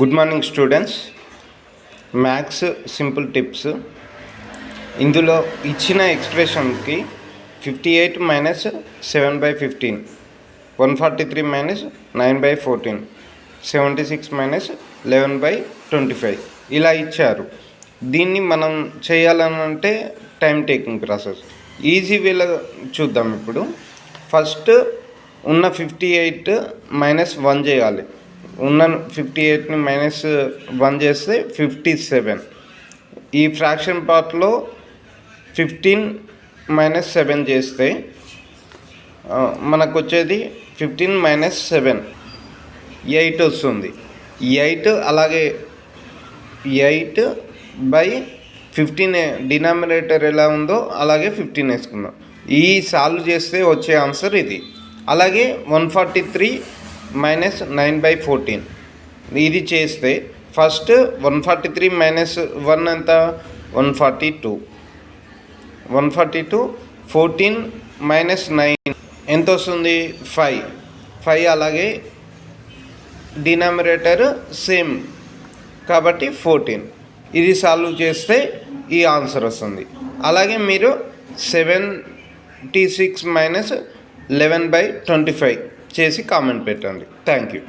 Good morning students. Maths simple tips. ఇందులో ఇచ్చిన ఎక్స్ప్రెషన్కి 58 minus 7/15, 143 minus 9/14, 76 minus 11/25 ఇలా ఇచ్చారు. దీన్ని మనం చేయాలనంటే టైం టేకింగ్ ప్రాసెస్. ఈజీ వేలో చూద్దాం. ఇప్పుడు ఫస్ట్ ఉన్న 58 మైనస్ 1 చేయాలి. ఉన్న 58ని -1 చేస్తే 57. ఈ ఫ్రాక్షన్ పార్ట్లో 15 - 7 చేస్తే మనకు వచ్చేది 15 - 7 8 వస్తుంది. 8 అలాగే 8/15 డినామినేటర్ ఎలా ఉందో అలాగే 15 వేసుకుందాం. ఈ సాల్వ్ చేస్తే వచ్చే ఆన్సర్ ఇది. అలాగే 143 - 9/14 ఇది చేస్తే ఫస్ట్ 143 - 1 ఎంత 142, 14 - 9 ఎంత వస్తుంది 5. అలాగే డినామినేటర్ సేమ్ కాబట్టి 14. ఇది సాల్వ్ చేస్తే ఈ ఆన్సర్ వస్తుంది. అలాగే మీరు 76 - 11/25 చేసి కామెంట్ పెట్టండి. Thank you.